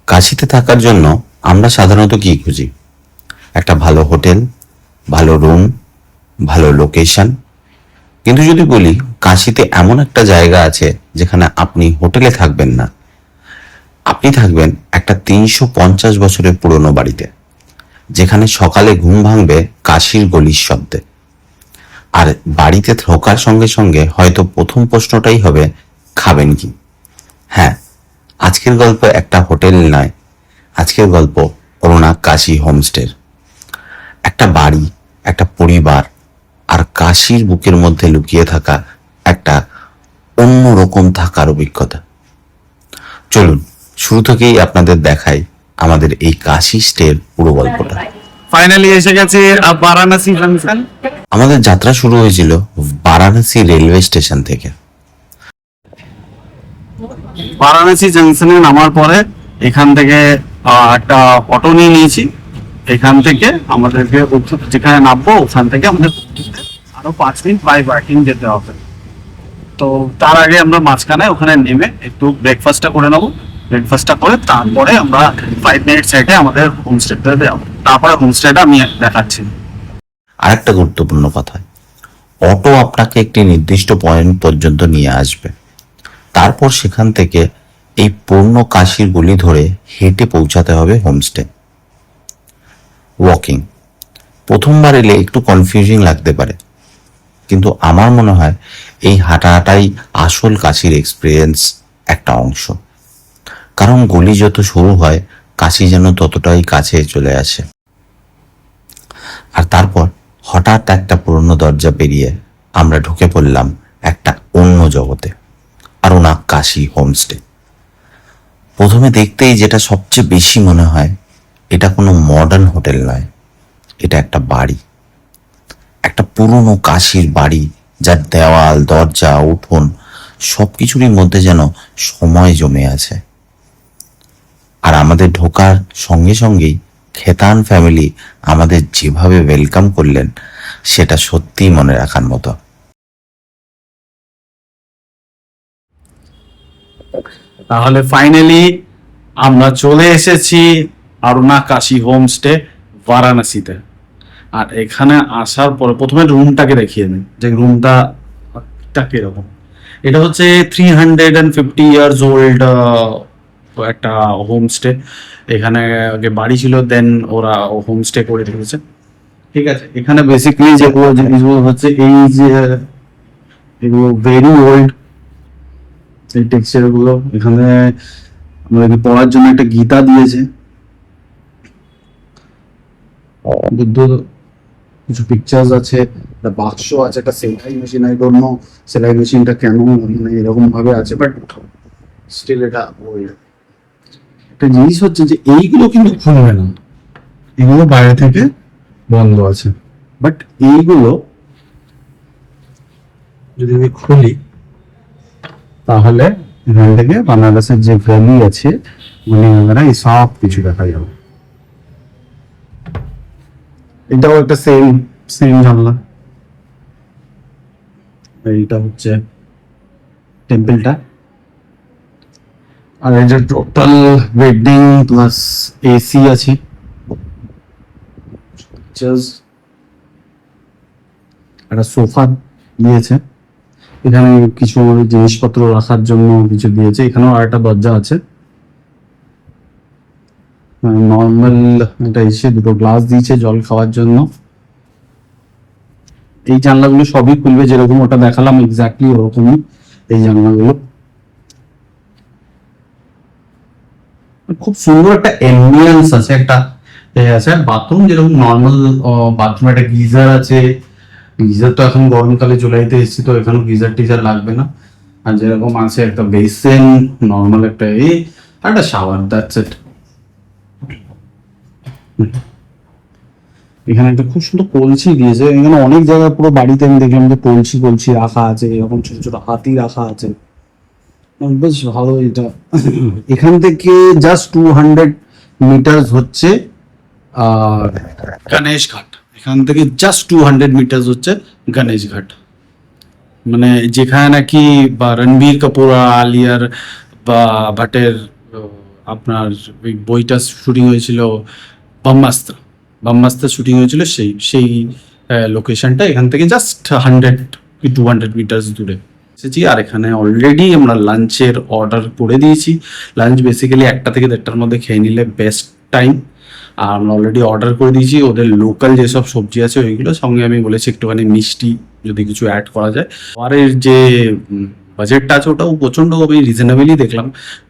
কাশিতে থাকার জন্য আমরা সাধারণত কি খুঁজি? একটা ভালো হোটেল, ভালো রুম, ভালো লোকেশন। কিন্তু যদি বলি কাশিতে এমন একটা জায়গা আছে যেখানে আপনি হোটেলে থাকবেন না, আপনি থাকবেন একটা 350 বছরের পুরনো বাড়িতে, যেখানে সকালে ঘুম ভাঙবে কাশির গলির শব্দে। আর বাড়িতে ঢোকার সঙ্গে সঙ্গে হয়তো প্রথম প্রশ্নটাই হবে, খাবেন কি? হ্যাঁ, আজকের গল্প একটা হোটেল নয়, আজকের গল্প অরুণা কাশি হোমস্টের। একটা বাড়ি, একটা পরিবার, আর কাশির বুকের মধ্যে লুকিয়ে থাকা একটা অন্যরকম থাকার অভিজ্ঞতা। চলুন শুরু থেকেই আপনাদের দেখাই আমাদের এই কাশি স্টের পুরো গল্পটা। ফাইনালি এসে গেছে বারাণসী জাংশন। আমাদের যাত্রা শুরু হয়েছিল বারাণসী রেলওয়ে স্টেশন থেকে। বারাণসী জাংশনে নামার পরে এখান থেকে একটা অটো নিয়ে নিয়েছি। এখান থেকে আমাদেরকে যেখানে নামবো ওখান থেকে আমাদের আরো 5 মিনিট বাই ওয়াকিং যেতে হবে। তো তার আগে আমরা মাঝখানে ওখানে নেমে একটু ব্রেকফাস্টটা করে নেবো। ব্রেকফাস্টটা করে তারপরে আমরা 5 মিনিট হেঁটে আমাদের হোমস্টেতে যাবো। তারপরে হোমস্টেটা আমি দেখাচ্ছি। আরেকটা গুরুত্বপূর্ণ কথা, অটো আপনাকে একটি নির্দিষ্ট পয়েন্ট পর্যন্ত নিয়ে আসবে, তারপর সেখান থেকে এই পূর্ণ কাশির গলি ধরে হেঁটে পৌঁছাতে হবে হোমস্টে। ওয়াকিং প্রথমবার এলে একটু কনফিউজিং লাগতে পারে, কিন্তু আমার মনে হয় এই হাঁটাটাই আসল কাশির এক্সপিরিয়েন্স একটা অংশ। কারণ গলি যত শুরু হয় কাশি যেন ততটাই কাছে চলে আসে। আর তারপর হঠাৎ একটা পুরনো দরজা পেরিয়ে আমরা ঢুকে পড়লাম একটা অন্য জগতে, অরুণা কাশি হোমস্টে। প্রথমে দেখতেই যেটা সবচেয়ে বেশি মনে হয়, এটা কোনো মডার্ন হোটেল নয়, এটা একটা বাড়ি, একটা পুরনো কাশির বাড়ি, যার দেওয়াল, দরজা, উঠোন সবকিছুরই মধ্যে যেন সময় জমে আছে। আর আমাদের ঢোকার সঙ্গে সঙ্গেই খেতান ফ্যামিলি আমাদের যেভাবে ওয়েলকাম করলেন, সেটা সত্যিই মনে রাখার মতো। তাহলে ফাইনালি আমরা চলে এসেছি অরুণা কাশি হোমস্টে বারাণসীতে। আর এখানে আসার পরে প্রথমে রুমটাকে দেখিয়ে দিই যে রুমটা কিরকম। এটা হচ্ছে 350 ইয়ার্স ওল্ড একটা হোমস্টে। এখানে আগে বাড়ি ছিল, দেন ওরা হোমস্টে করে রেখেছে। ঠিক আছে, এখানে বেসিক্যালি যেগুলো জিনিসগুলো হচ্ছে এই যে এগুলো ভেরি ওল্ড, এই টেক্সচার গুলো। এখানে আমাদেরকে পড়ার জন্য একটা গীতা দিয়েছে, বুদ্ধ কিছু পিকচার্স আছে, একটা বাক্স আছে, একটা সেলাই মেশিন। আই ডোন্ট নো সেলাই মেশিনটা কেন মানে এরকম ভাবে আছে, বাট স্টিল এটা ওল্ড। একটা জিনিস হচ্ছে যে এইগুলো কিন্তু খুলবে না, এগুলো বাইরে থেকে বন্ধ আছে। বাট এইগুলো যদি আমি খুলি তাহলে এখান থেকে বাংলাদেশের যে ভ্যালি আছে মানে এই সব কিছু দেখা যাবে। এটাও একটা সেম সেম জানলা। এইটা হচ্ছে টেম্পলটা। আর এই যে টোটাল বেডিং প্লাস এসি আছে। একটা সোফা দিয়েছে, এখানে কিছু জিনিসপত্র রাখার জন্য কিছু দিয়েছে। এখানেও আরেকটা দরজা আছে, নর্মাল এটা এসে দুটো গ্লাস দিয়েছে জল খাওয়ার জন্য। এই জানলাগুলো সবই খুলবে, যেরকম ওটা দেখালাম এক্স্যাক্টলি ওরকমই এই জানলাগুলো। খুব সুন্দর একটা অ্যাম্বিয়েন্স আছে, একটা আছে। বাথরুম যেরকম নর্মাল বাথরুমে একটা গিজার আছে। গিজার তো এখন গরমকালে জুলাইতে এসেছি, তো এখানে গিজার টিজার লাগবে না। আর যেরকম আছে একটা বেসিন, নর্মাল একটা আর একটা শাওয়ার, দ্যাটস ইট। এখানে একটা খুব সুন্দর কলসি দিয়েছে। এখানে অনেক জায়গায় পুরো বাড়িতে আমি দেখলাম যে কলসি রাখা আছে, এরকম ছোট ছোট হাতি রাখা আছে, বেশ ভালো এটা। এখান থেকে জাস্ট 200 মিটার হচ্ছে গণেশ ঘাট। এখান থেকে জাস্ট 200 মিটার হচ্ছে গণেশ ঘাট, মানে যেখানে নাকি বা রণবীর কাপুর, আলিয়ার বা ভাটের আপনার ওই বইটা শুটিং হয়েছিল ব্রহ্মাস্ত্র, ব্রহ্মাস্ত্র শুটিং হয়েছিল সেই সেই লোকেশনটা এখান থেকে জাস্ট 100 কি 200 মিটার দূরে এসেছি। আর এখানে অলরেডি আমরা লাঞ্চের অর্ডার করে দিয়েছি। লাঞ্চ বেসিক্যালি 1টা থেকে 1:30টার মধ্যে খেয়ে নিলে বেস্ট টাইম। আর আমরা অলরেডি অর্ডার করে দিয়েছি ওদের লোকাল যেসব সবজি আছে ওইগুলো, সঙ্গে আমি বলেছি একটুখানি মিষ্টি যদি কিছু অ্যাড করা যায়। খাবারের যে বাজেটটা আছে ওটাও প্রচণ্ড আমি রিজনেবলই দেখলাম,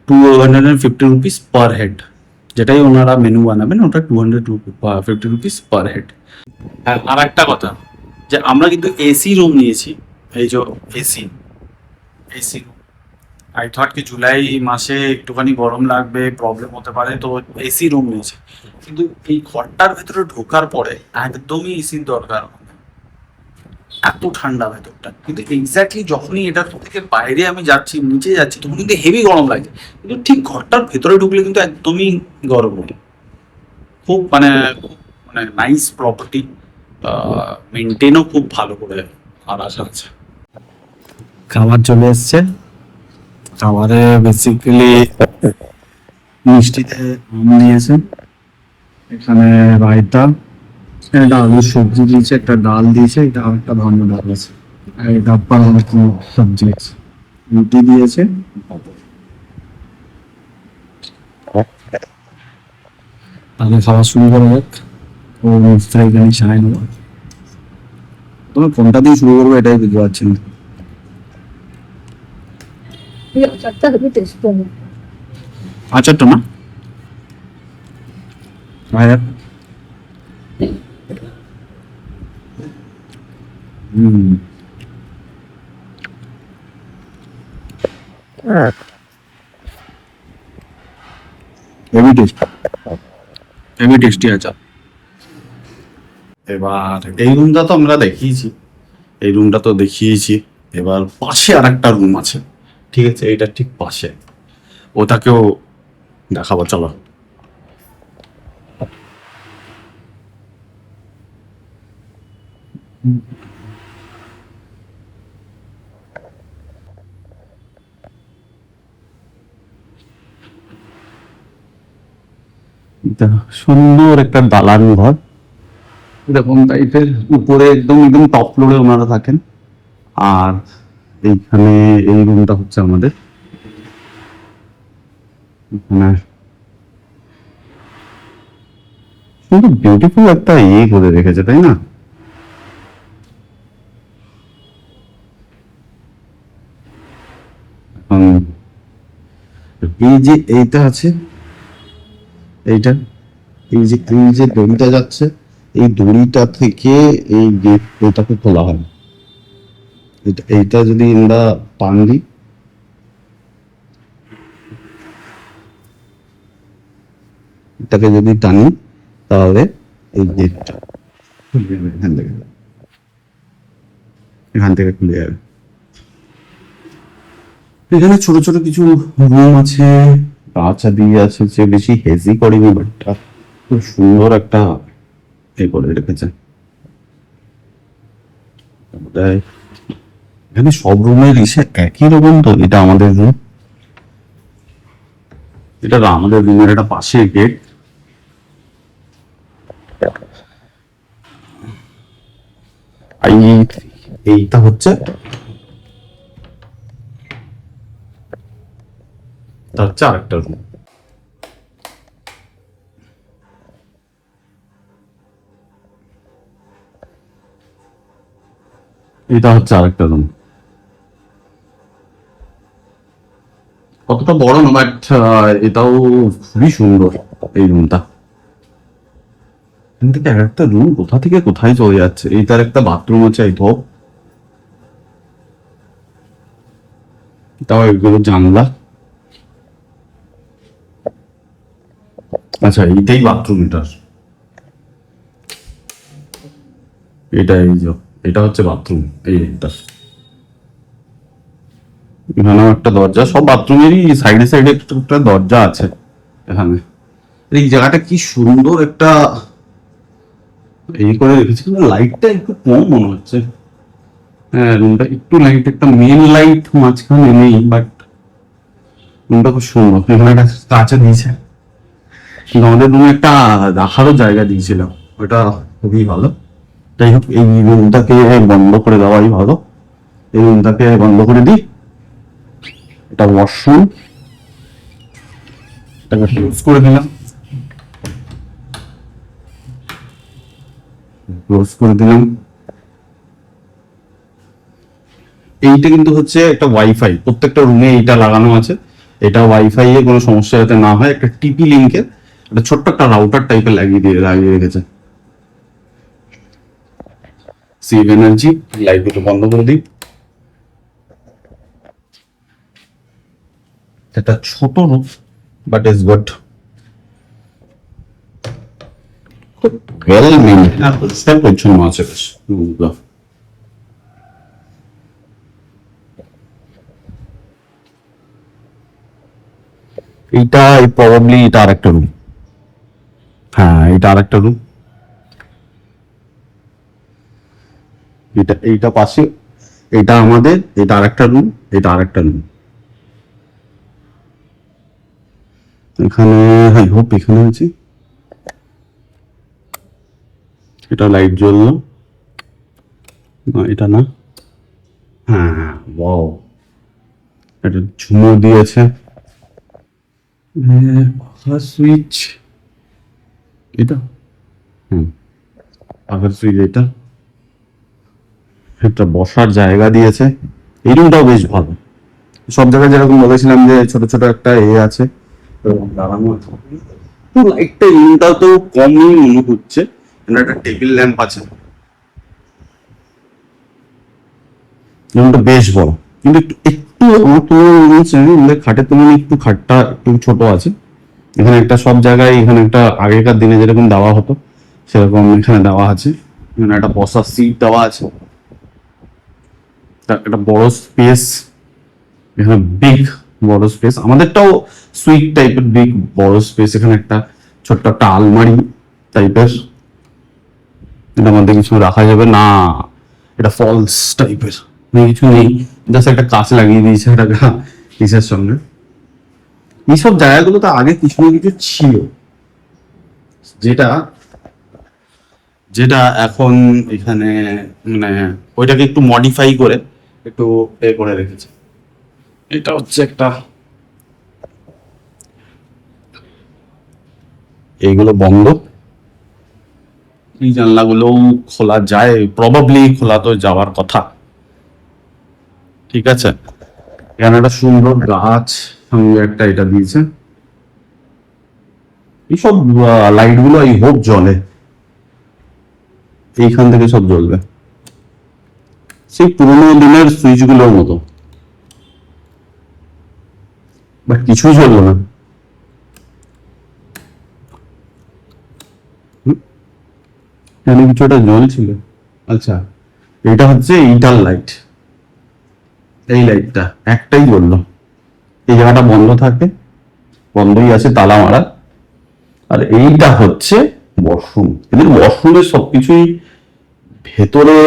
250 রুপিস পার হেড। যেটাই ওনারা মেনু বানাবেন ওটা 250 রুপিস পার হেড। হ্যাঁ, আর একটা কথা, যে আমরা কিন্তু এসি রুম নিয়েছি, এই যে AC AC room. I thought কি জুলাই মাসে একটুখানি গরম লাগবে, প্রবলেম হতে পারে, তো এসি রুম নিয়েছি। কিন্তু এই ঘরটার ভেতরে ঢোকার পরে একদমই এসির দরকার হয় না। এত ঠান্ডা ভেতরটা, কিন্তু এক্স্যাক্টলি যখনই এটার থেকে বাইরে আমি যাচ্ছি, নিচে যাচ্ছি, তখন কিন্তু হেভি গরম লাগে। কিন্তু ঠিক ঘরটার ভেতরে ঢুকলে কিন্তু একদমই গরম নেই। খুব মানে নাইস প্রপার্টি, মেনটেনও খুব ভালো করে আর আশা আছে। খাবার চলে এসছে। খাবারে বেসিক্যালি মিষ্টিতে আম দিয়েছে, এখানে রায়তা, একটা আলুর সবজি দিয়েছে, একটা ডাল দিয়েছে, এটা একটা ধন্য ডাল আছে, আর এটা পালক সবজি আছে, রুটি দিয়েছে। তাহলে খাওয়া শুরু করা যাক। ও মিস্ত্রি এখানে সায় নেবো, তুমি কোনটা দিয়ে শুরু করবো এটাই বুঝতে পারছি না। আচারটা না ভাইয়া, হেভি টেস্ট, হেভি টেস্টি আচার। এবার এই রুমটা তো আমরা দেখিয়েছি, এই রুমটা তো দেখিয়েছি। এবার পাশে আর একটা রুম আছে, ঠিক আছে, এইটা ঠিক পাশে, ওটাকেও দেখাবো, চলো। সুন্দর একটা দালান ঘর, এরকম টাইপের, উপরে একদম একদম টপ ফ্লোরে ওনারা থাকেন। আর এইখানে এই রুমটা হচ্ছে আমাদের, এখানে সুন্দর বিউটিফুল একটা ইয়ে করে রেখেছে, তাই না? এখন এই যে এইটা আছে, এইটা এই যে দড়িটা যাচ্ছে, এই দড়িটা থেকে এই গেট ওটাকে খোলা হয়। এইটা যদি আমরা টান দিই, এটাকে যদি টানি তাহলে এই গেটটা খুলে যাবে, এখান থেকে খুলে যাবে। এখানে ছোট ছোট কিছু রুম আছে, গাছা দিয়ে আছে, যে বেশি হেজি করেনি, বাট খুব সুন্দর একটা এ করে রেখেছে। এখানে সব রুমের ইসে একই রকম, তো এটা আমাদের রুম, এটা আমাদের রুমের একটা পাশে গেট। এইটা হচ্ছে আরেকটা রুম। এটা হচ্ছে আরেকটা রুম, কতটা বড় না, বাট এটাও খুবই সুন্দর এই রুমটা। এখান থেকে একটা রুম কোথা থেকে কোথায় চলে যাচ্ছে। এইটার একটা বাথরুম আছে, এই তো তাও এগুলো জানলা। আচ্ছা, এইটাই বাথরুম, এটা এই যে এটা হচ্ছে বাথরুম, এইটা। এখানেও একটা দরজা, সব বাথরুমেরই সাইডে সাইডে একটা দরজা আছে এখানে। এই জায়গাটা কি সুন্দর একটা এই করে রেখেছি, কিন্তু লাইটটা একটু কম মনে হচ্ছে। হ্যাঁ, রুমটা একটু লাইট, একটা মেন লাইট মাঝখানে নেই, বাট রুমটা খুব সুন্দর, এখানে একটা কাঁচা দিয়েছে, কিন্তু আমাদের রুমে একটা রাখারও জায়গা দিয়েছিল, ওটা খুবই ভালো। যাই হোক, এই রুমটাকে বন্ধ করে দেওয়াই ভালো, এই রুমটাকে বন্ধ করে দিই। এটা ওয়াশরুম, এটাকে ক্লোজ করে দিলাম, ক্লোজ করে দিলাম। এইটা কিন্তু হচ্ছে একটা ওয়াইফাই, প্রত্যেকটা রুমে এইটা লাগানো আছে। এটা ওয়াইফাই এর কোনো সমস্যা যাতে না হয়, একটা টিপি লিঙ্কের একটা ছোট্ট একটা রাউটার টাইপের লাগিয়ে রেখেছে। সেভ এনার্জি, লাইট দুটো বন্ধ করে দিই। একটা ছোট room, but is good. Well maintain আর পরিষ্কার পরিচ্ছন্ন আছে বেশ রুমগুলো। এইটা প্রবাবলি এটা আরেকটা রুম। হ্যাঁ, এটা আরেকটা রুম। এইটা পাশে, এটা আমাদের, এটা আরেকটা রুম, এটা আরেকটা রুম। এখানে আই হোপ এখানে আছে, এটা লাইট জ্বললো না, এটা না। হ্যাঁ হ্যাঁ, ওয়াও, এটা ঝুমুর দিয়েছে। পাখার সুইচ এটা, পাখার সুইচ এটা। একটা বসার জায়গা দিয়েছে, এই রুমটাও বেশ ভালো। সব জায়গায় যেরকম বলেছিলাম যে ছোট ছোট একটা আছে, দাঁড়ানো আছে। লাইটটা এই রুমটাও তো কমই মনে হচ্ছে, একটা টেবিল ল্যাম্প আছে। রুমটা বেশ বড়, কিন্তু একটু আমার তো খাটের তুলনায় একটু খাটটা একটু ছোট আছে। এখানে একটা সব জায়গায়, এখানে একটা আগেকার দিনে যেরকম দেওয়া হতো সেরকম এখানে দেওয়া আছে। এখানে একটা বসার সিট দেওয়া আছে, একটা বড় স্পেস, এখানে বিগ বড় স্পেস। আমাদেরটাও সুইট টাইপের বিগ বড় স্পেস। এখানে একটা ছোট্ট একটা আলমারি টাইপের, এটার মধ্যে কিছু রাখা যাবে না, এটা ফলস টাইপের, কিছু নেই, জাস্ট একটা কাঁচ লাগিয়ে দিয়েছে একটা কিসের সঙ্গে। এইসব জায়গাগুলো তো আগে কিছু না কিছু ছিল, যেটা যেটা এখন এখানে মানে ওইটাকে একটু মডিফাই করে একটু করে রেখেছে। এটা হচ্ছে একটা, এইগুলো বন্ধ, এই জানলাগুলো খোলা যায়, প্রবাবলি খোলা তো যাওয়ার কথা। ঠিক আছে, এখানে একটা সুন্দর গাছ সঙ্গে একটা এটা দিয়েছে। এইসব লাইট গুলো আই হোপ জ্বলে, এইখান থেকে সব জ্বলবে, সেই পুরোনো দিনের সুইচ গুলোর মতো, বাট কিছুই জ্বললো না। এখানে কিছু একটা জ্বলছিল। আচ্ছা, এটা হচ্ছে এইটার লাইট, এই লাইটটা একটাই জ্বললো। এই জায়গাটা বন্ধ থাকে, বন্ধই আছে, তালা মারা। আর এইটা হচ্ছে ওয়াশরুম, এদের ওয়াশরুমের সবকিছুই ভেতরে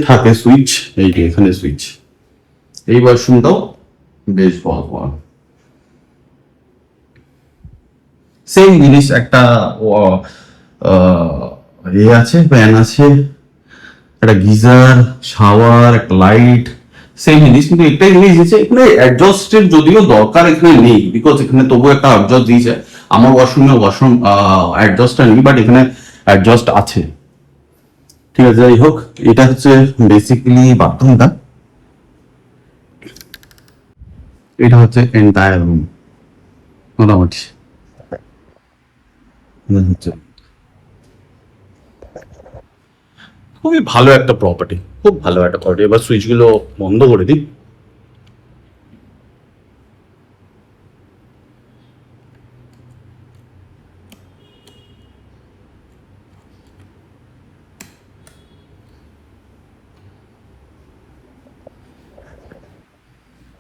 থাকে সুইচ। এই যে এখানে সুইচ, এই ওয়াশরুমটাও বেশ বড়। সেম জিনিস, একটা আছে, ফ্যান আছে, একটা গিজার, শাওয়ার, একটা লাইট, সেম জিনিস। কিন্তু একটা জিনিস দিয়েছে এখানে, অ্যাডজাস্টের যদিও দরকার এখানে নেই, বিকজ এখানে তবু একটা অ্যাডজাস্ট দিয়েছে। আমার ওয়াশরুমে অ্যাডজাস্টটা নেই, বাট এখানে অ্যাডজাস্ট আছে। ঠিক আছে, যাই হোক, এটা হচ্ছে বেসিক্যালি বাথরুমটা। এটা হচ্ছে এন্টায়ার রুম মোটামুটি। খুবই ভালো একটা প্রপার্টি, খুব ভালো একটা প্রপার্টি। এবার সুইচ গুলো বন্ধ করে দিই।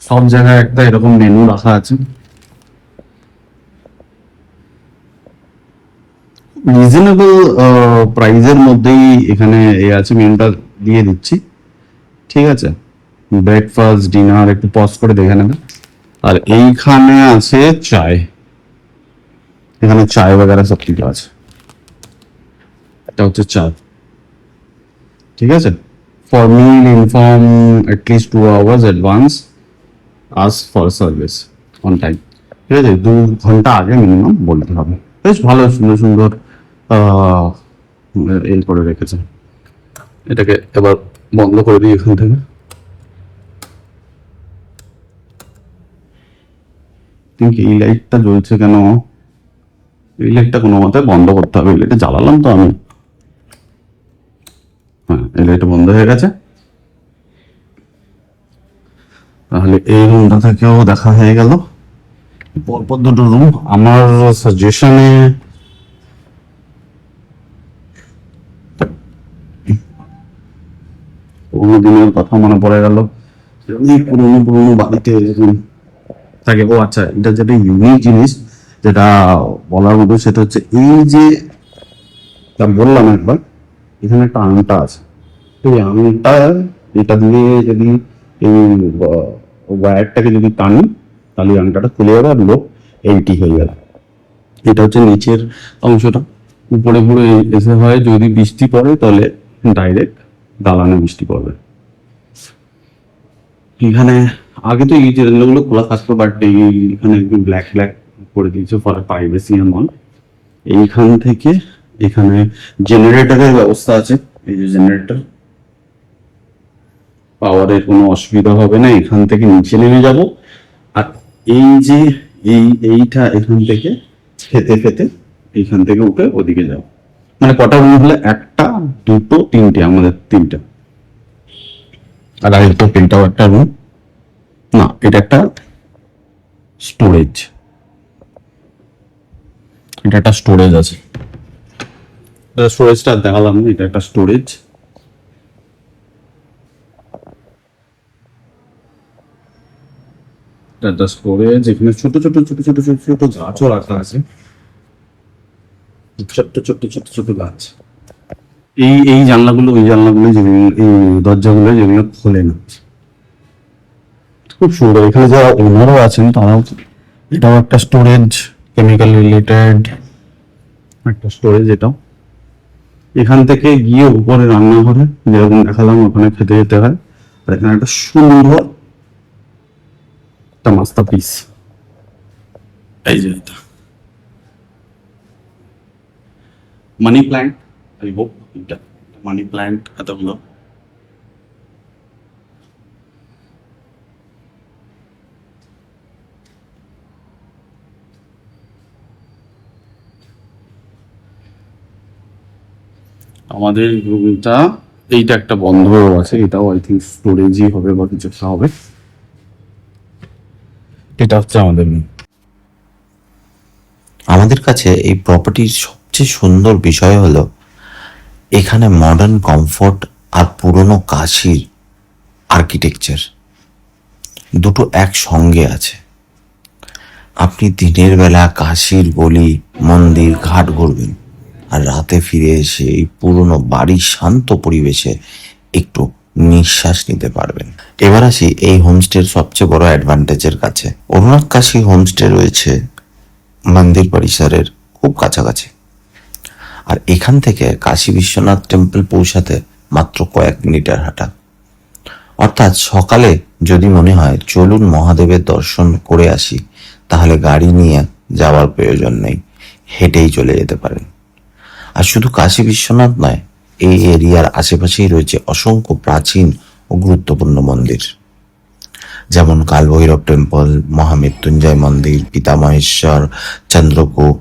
সব জায়গায় একটা এরকম মেনু রাখা আছে, রিজনেবল প্রাইজের মধ্যেই এখানে আছে। মেনুটা দিয়ে দিচ্ছি, ঠিক আছে। ব্রেকফাস্ট, ডিনার একটু পজ করে দেখে নেবে। আর এইখানে আছে চায়, এখানে চায় वगैरह সব কিছু আছে। এটা হচ্ছে চা, ঠিক আছে। For meal inform at least 2 hours advance, ask for service on time. ঠিক আছে, 2 ঘন্টা আগে মিনিমাম বলতে হবে। বেশ ভালো সুন্দর সুন্দর এর করে রেখেছে। এটাকে এবার বন্ধ করে দিই এখান থেকে। কিন্তু এই লাইটটা জ্বলছে কেন? এই লাইটটা কোনো মতে বন্ধ করতে হবে। এই লাইটটা জ্বালালাম তো আমি। হ্যাঁ, এই লাইটটা বন্ধ হয়ে গেছে। তাহলে এই রুমটা থেকেও দেখা হয়ে গেল। পরপর দুটো রুম। আমার সাজেশনে পুরোনো দিনের কথা মনে পড়ে গেল। পুরোনো পুরোনো বাড়িতে এরকম থাকে। ও আচ্ছা, এটা যেটা ইউনিক জিনিস যেটা বলার মতো, সেটা হচ্ছে এই যে বললাম একবার, এখানে একটা আংটা আছে। এই আংটা, এটা দিয়ে যদি এই ওয়্যারটাকে যদি টানি, তাহলে আংটাটা খুলে যাবে আর লোক এন্টি হয়ে যাবে। এটা হচ্ছে নিচের অংশটা। উপরে পুরো এসে হয় যদি বৃষ্টি পড়ে তাহলে ডাইরেক্ট দালানে বৃষ্টি পড়বে। এখানে আগে তো এই জানলাগুলো খোলা থাকতো, বাট এখানে একদম ব্ল্যাক ব্ল্যাক করে দিয়েছে ফর প্রাইভেসি এন্ড অল। এইখান থেকে এখানে জেনারেটরের ব্যবস্থা আছে। এই যে জেনারেটর, পাওয়ারের কোনো অসুবিধা হবে না। এখান থেকে নিচে নেমে যাব, আর এই যে এইটা এখান থেকে খেতে খেতে এইখান থেকে উঠে ওদিকে যাব। মানে কটা রুম হলে? 1টা 2টো 3টে, আমাদের 3টা। আর আগের তো তিনটাও একটা রুম না, এটা একটা স্টোরেজ। এটা একটা স্টোরেজ আছে। স্টোরেজটা দেখালাম না, এটা একটা স্টোরেজ। একটা স্টোরেজ, এখানে ছোট ছোট ছোট ছোট ছোট ছোট গাছও রাখা আছে। ছোট্ট ছোট্ট ছোট্ট ছোট গাছ। এই জানলাগুলো, ওই জানলাগুলো যেগুলো, এই দরজাগুলো যেগুলো খোলে না, খুব সুন্দর। এখানে যারা ওনারও আছেন তারাও, এটাও একটা স্টোরেজ, কেমিক্যাল রিলেটেড একটা স্টোরেজ এটাও। এখান থেকে গিয়ে উপরে রান্নাঘরে যেরকম দেখালাম ওখানে খেতে যেতে হয়। আর এখানে একটা সুন্দর একটা মাস্টার পিস, এই যে এটা মানি প্ল্যান্ট। আই হোপ এটা মানি প্ল্যান্ট এতগুলো। আমাদের রুমটা, এইটা একটা বন্ধ আছে, এটাও আই থিঙ্ক স্টোরেজই হবে বা কিছু একটা হবে। এটা হচ্ছে আমাদের রুম। আমাদের কাছে এই প্রপার্টির সবচেয়ে সুন্দর বিষয় হলো এখানে মডার্ন কমফোর্ট আর পুরনো কাশির আর্কিটেকচার দুটো একসঙ্গে আছে। আপনি দিনের বেলা কাশির গলি, মন্দির, ঘাট ঘুরবেন, আর রাতে ফিরে এসে এই পুরনো বাড়ির শান্ত পরিবেশে একটু নিঃশ্বাস নিতে পারবেন। এবার আসি এই হোমস্টের সবচেয়ে বড় অ্যাডভান্টেজের কাছে। অরুণাক কাশী হোমস্টে রয়েছে মন্দির পরিসরের খুব কাছাকাছি, আর এখান থেকে কাশী বিশ্বনাথ টেম্পল পৌঁছাতে মাত্র কয়েক মিনিটের হাঁটা। অর্থাৎ সকালে যদি মনে হয় চলুন মহাদেবের দর্শন করে আসি, তাহলে গাড়ি নিয়ে যাওয়ার প্রয়োজন নেই, হেঁটেই চলে যেতে পারেন। আর শুধু কাশী বিশ্বনাথ নয়, এই এরিয়ার আশেপাশেই রয়েছে অসংখ্য প্রাচীন ও গুরুত্বপূর্ণ মন্দির, যেমন কালভৈরব টেম্পল, মহামৃত্যুঞ্জয় মন্দির, পিতামহেশ্বর, চন্দ্রকূপ,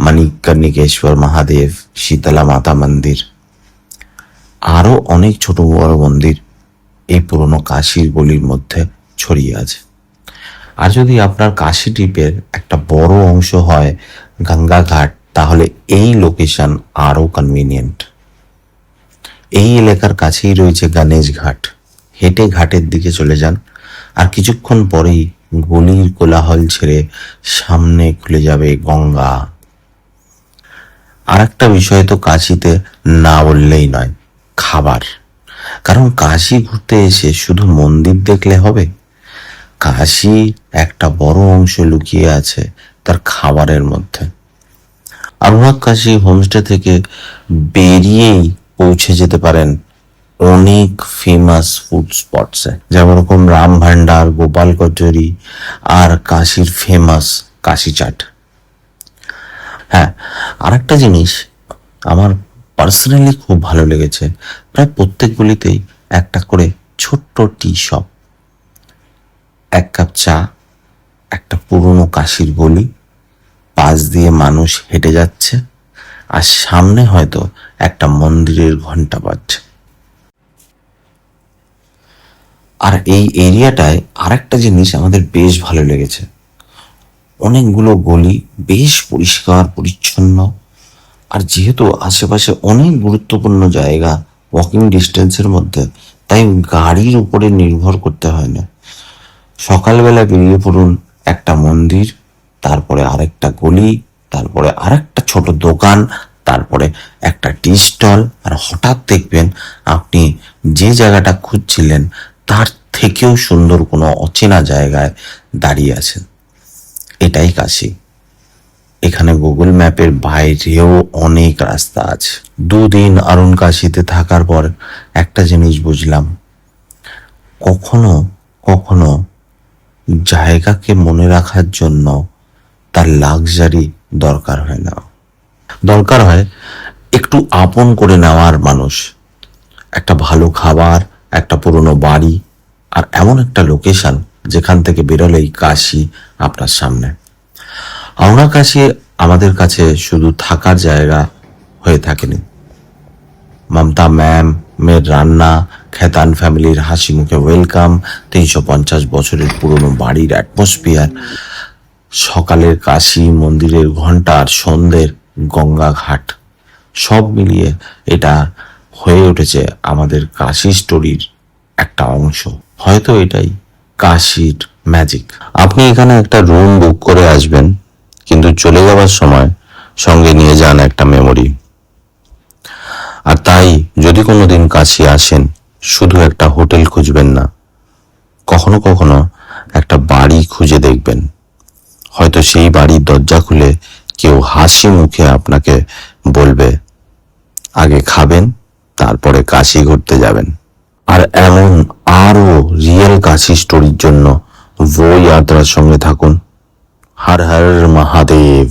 মানিকর্ণিকেশ্বর মহাদেব, শীতলা মাতা মন্দির। আরো অনেক ছোট বড় মন্দির এই পুরনো কাশীর গলির মধ্যে ছড়িয়ে আছে। আর যদি আপনার কাশী ট্রিপের একটা বড় অংশ হয় গঙ্গা ঘাট, তাহলে এই লোকেশন আরো কনভিনিয়েন্ট। এই এলাকার কাছেই রয়েছে গণেশ ঘাট। হেঁটে ঘাটের দিকে চলে যান, আর কিছুক্ষণ পরেই গলির কোলাহল ছেড়ে সামনে খুলে যাবে গঙ্গা। আর একটা বিষয় তো কাশীতে না বললেই নয়, খাবার। কারণ কাশী ঘুরতে এসে শুধু মন্দির দেখলে হবে, কাশি একটা বড় অংশ লুকিয়ে আছে তার খাবারের মধ্যে। আরুণাক কাশি হোমস্টে থেকে বেরিয়েই পৌঁছে যেতে পারেন অনেক ফেমাস ফুড স্পটসে, যেমন রকম রাম ভান্ডার, গোপাল কচুরি আর কাশির ফেমাস কাশি চাট। হ্যাঁ, আর একটা জিনিস আমার পার্সোনালি খুব ভালো লেগেছে, প্রায় প্রত্যেক গলিতেই একটা করে ছোট্ট টি শপ, এক কাপ চা, একটা পুরনো কাশির গলি, পাশ দিয়ে মানুষ হেঁটে যাচ্ছে, আর সামনে হয়তো একটা মন্দিরের ঘন্টা বাজছে। আর এই এরিয়াটায় আরেকটা জিনিস আমাদের বেশ ভালো লেগেছে, অনেকগুলো গলি বেশ পরিষ্কার পরিচ্ছন্ন, আর যেহেতু আশেপাশে অনেক গুরুত্বপূর্ণ জায়গা ওয়াকিং ডিস্টেন্সের মধ্যে, তাই গাড়ির উপরে নির্ভর করতে হয় না। সকালবেলা বেরিয়ে পড়ুন একটা মন্দির, তারপরে আরেকটা গলি, তারপরে আরেকটা ছোট দোকান, তারপরে একটা টি স্টল, আর হঠাৎ দেখবেন আপনি যে জায়গাটা খুঁজছিলেন তার থেকেও সুন্দর কোনো অচেনা জায়গায় দাঁড়িয়ে আছেন। এটাই কাশি। এখানে গুগল ম্যাপের বাইরেও অনেক রাস্তা আছে। 2 দিন আরুণ কাশিতে থাকার পর একটা জিনিস বুঝলাম, কখনো কখনো জায়গাকে মনে রাখার জন্য তার লাক্সারি দরকার হয় না, দরকার হয় একটু আপন করে নেওয়ার মানুষ, একটা ভালো খাবার, একটা পুরনো বাড়ি, আর এমন একটা লোকেশন যেখান থেকে বেরোলেই কাশি আপনার সামনে। আরুণা কাশি আমাদের কাছে শুধু থাকার জায়গা হয়ে থাকেনি, মমতা ম্যামের রান্না, খেতান ফ্যামিলির হাসি মুখে ওয়েলকাম, 350 বছরের পুরনো বাড়ির অ্যাটমসফিয়ার, সকালের কাশি মন্দিরের ঘন্টা আর সন্ধ্যের গঙ্গা ঘাট, সব মিলিয়ে এটা হয়ে উঠেছে আমাদের কাশি স্টোরির একটা অংশ। হয়তো এটাই কাশির ম্যাজিক। আপনি এখানে একটা রুম বুক করে আসবেন, কিন্তু চলে যাওয়ার সময় সঙ্গে নিয়ে যান একটা মেমোরি। আর তাই যদি কোনোদিন কাশি আসেন, শুধু একটা হোটেল খুঁজবেন না, কখনো কখনো একটা বাড়ি খুঁজে দেখবেন। হয়তো সেই বাড়ির দরজা খুলে কেউ হাসি মুখে আপনাকে বলবে, আগে খাবেন, তারপরে কাশি ঘুরতে যাবেন। আর এমন আরো রিয়েল কাশি স্টোরির জন্য वो यात्राর সঙ্গে থাকুন। হর হর মহাদেব।